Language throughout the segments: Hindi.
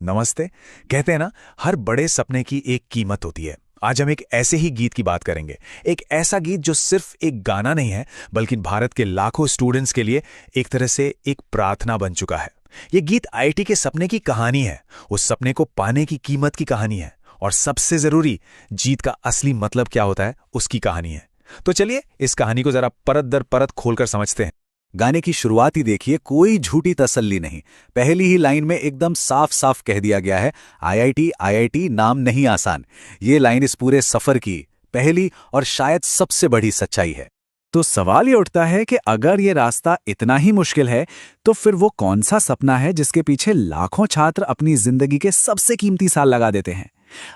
नमस्ते। कहते हैं ना, हर बड़े सपने की एक कीमत होती है। आज हम एक ऐसे ही गीत की बात करेंगे। एक ऐसा गीत जो सिर्फ एक गाना नहीं है, बल्कि भारत के लाखों स्टूडेंट्स के लिए एक तरह से एक प्रार्थना बन चुका है। ये गीत आईआईटी के सपने की कहानी है, उस सपने को पाने की कीमत की कहानी है, और सबसे जरूरी, जीत का असली मतलब क्या होता है उसकी कहानी है। तो चलिए इस कहानी को जरा परत दर परत खोलकर समझते हैं। गाने की शुरुआत ही देखिए, कोई झूठी तसल्ली नहीं। पहली ही लाइन में एकदम साफ साफ कह दिया गया है, आईआईटी आईआईटी नाम नहीं आसान। ये लाइन इस पूरे सफर की पहली और शायद सबसे बड़ी सच्चाई है। तो सवाल ये उठता है कि अगर ये रास्ता इतना ही मुश्किल है, तो फिर वो कौन सा सपना है जिसके पीछे लाखों छात्र अपनी जिंदगी के सबसे कीमती साल लगा देते हैं?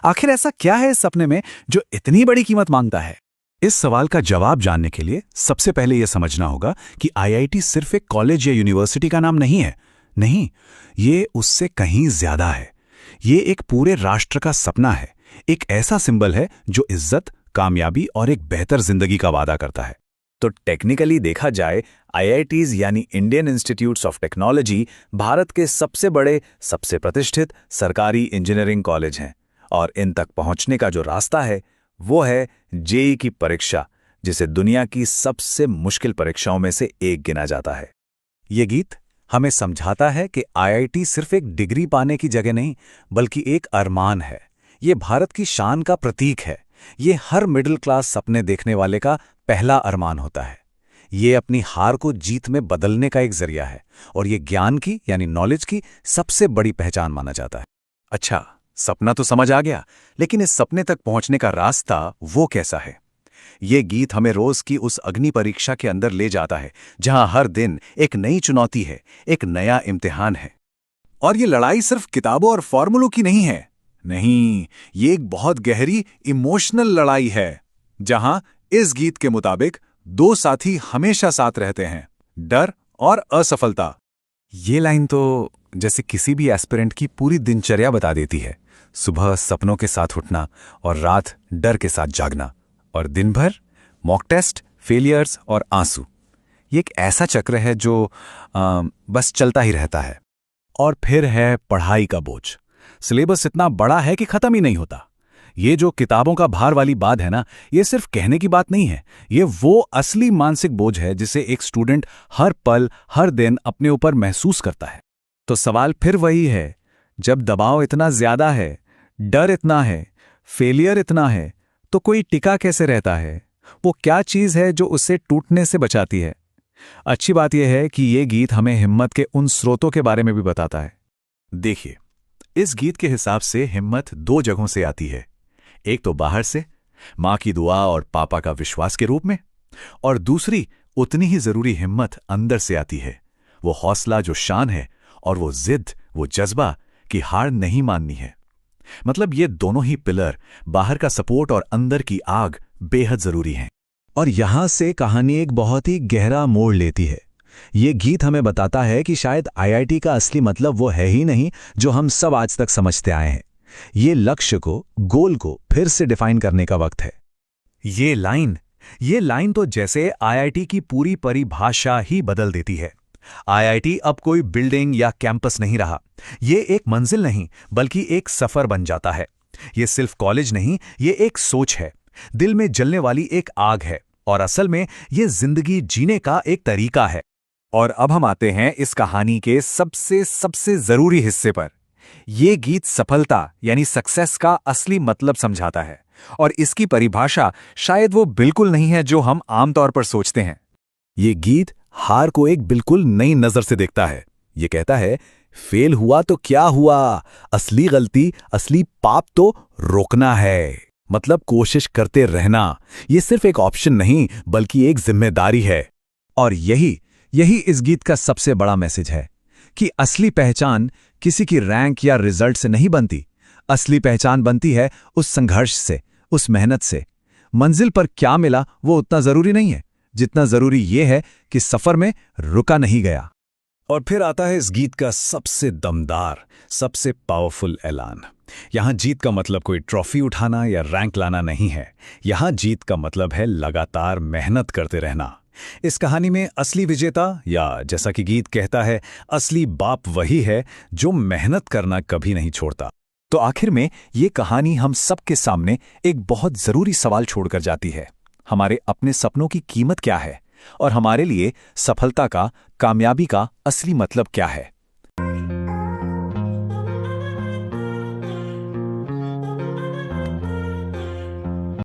आखिर ऐसा क्या है इस सपने में जो इतनी बड़ी कीमत मांगता है? इस सवाल का जवाब जानने के लिए सबसे पहले यह समझना होगा कि आईआईटी सिर्फ एक कॉलेज या यूनिवर्सिटी का नाम नहीं है। नहीं, ये उससे कहीं ज्यादा है। ये एक पूरे राष्ट्र का सपना है। एक ऐसा सिंबल है जो इज्जत, कामयाबी और एक बेहतर जिंदगी का वादा करता है। तो टेक्निकली देखा जाए, आईआईटीज यानी Indian institutes of technology Bharat के सबसे बड़े, सबसे प्रतिष्ठित सरकारी इंजीनियरिंग कॉलेज हैं। और इन तक पहुंचने का जो रास्ता है वो है जेईई की परीक्षा, जिसे दुनिया की सबसे मुश्किल परीक्षाओं में से एक गिना जाता है। ये गीत हमें समझाता है कि आईआईटी सिर्फ एक डिग्री पाने की जगह नहीं, बल्कि एक अरमान है। ये भारत की शान का प्रतीक है। ये हर मिडिल क्लास सपने देखने वाले का पहला अरमान होता है। ये अपनी हार को जीत में बदलने का एक जरिया है, और ये ज्ञान की यानी नॉलेज की सबसे बड़ी पहचान माना जाता है। अच्छा, सपना तो समझ आ गया, लेकिन इस सपने तक पहुंचने का रास्ता वो कैसा है? ये गीत हमें रोज की उस अग्नि परीक्षा के अंदर ले जाता है, जहां हर दिन एक नई चुनौती है, एक नया इम्तिहान है। और ये लड़ाई सिर्फ किताबों और फॉर्मूलों की नहीं है। नहीं, ये एक बहुत गहरी इमोशनल लड़ाई है, जहां इस गीत के मुताबिक दो साथी हमेशा साथ रहते हैं, डर और असफलता। ये लाइन तो जैसे किसी भी एस्पिरेंट की पूरी दिनचर्या बता देती है। सुबह सपनों के साथ उठना और रात डर के साथ जागना, और दिन भर मॉक टेस्ट, फेलियर्स और आंसू। ये एक ऐसा चक्र है जो बस चलता ही रहता है। और फिर है पढ़ाई का बोझ। सिलेबस इतना बड़ा है कि खत्म ही नहीं होता। ये जो किताबों का भार वाली बात है ना, ये सिर्फ कहने की बात नहीं है। ये वो असली मानसिक बोझ है जिसे एक स्टूडेंट हर पल, हर दिन अपने ऊपर महसूस करता है। तो सवाल फिर वही है, जब दबाव इतना ज्यादा है, डर इतना है, फेलियर इतना है, तो कोई टिका कैसे रहता है? वो क्या चीज है जो उसे टूटने से बचाती है? अच्छी बात यह है कि ये गीत हमें हिम्मत के उन स्रोतों के बारे में भी बताता है। देखिए, इस गीत के हिसाब से हिम्मत दो जगहों से आती है। एक तो बाहर से, मां की दुआ और पापा का विश्वास के रूप में, और दूसरी उतनी ही जरूरी हिम्मत अंदर से आती है। वो हौसला जो शान है, और वो जिद, वो जज्बा कि हार नहीं माननी है। मतलब ये दोनों ही पिलर, बाहर का सपोर्ट और अंदर की आग, बेहद जरूरी हैं। और यहां से कहानी एक बहुत ही गहरा मोड़ लेती है। ये गीत हमें बताता है कि शायद आईआईटी का असली मतलब वो है ही नहीं जो हम सब आज तक समझते आए हैं। ये लक्ष्य को, गोल को फिर से डिफाइन करने का वक्त है। ये लाइन तो जैसे आईआईटी की पूरी परिभाषा ही बदल देती है। आईआईटी अब कोई बिल्डिंग या कैंपस नहीं रहा। ये एक मंजिल नहीं, बल्कि एक सफर बन जाता है। ये सिर्फ कॉलेज नहीं, ये एक सोच है, दिल में जलने वाली एक आग है, और असल में ये जिंदगी जीने का एक तरीका है। और अब हम आते हैं इस कहानी के सबसे जरूरी हिस्से पर। ये गीत सफलता यानी सक्सेस का असली मतलब समझाता है, और इसकी परिभाषा शायद वो बिल्कुल नहीं है जो हम आमतौर पर सोचते हैं। ये गीत हार को एक बिल्कुल नई नजर से देखता है। ये कहता है, फेल हुआ तो क्या हुआ, असली गलती, असली पाप तो रोकना है। मतलब कोशिश करते रहना। ये सिर्फ एक ऑप्शन नहीं, बल्कि एक जिम्मेदारी है। और यही इस गीत का सबसे बड़ा मैसेज है कि असली पहचान किसी की रैंक या रिजल्ट से नहीं बनती। असली पहचान बनती है उस संघर्ष से, उस मेहनत से। मंजिल पर क्या मिला वो उतना जरूरी नहीं है, जितना जरूरी ये है कि सफर में रुका नहीं गया। और फिर आता है इस गीत का सबसे दमदार, सबसे पावरफुल ऐलान। यहां जीत का मतलब कोई ट्रॉफी उठाना या रैंक लाना नहीं है। यहां जीत का मतलब है लगातार मेहनत करते रहना। इस कहानी में असली विजेता, या जैसा कि गीत कहता है, असली बाप वही है जो मेहनत करना कभी नहीं छोड़ता। तो आखिर में ये कहानी हम सबके सामने एक बहुत जरूरी सवाल छोड़कर जाती है। हमारे अपने सपनों की कीमत क्या है और हमारे लिए सफलता का, कामयाबी का असली मतलब क्या है।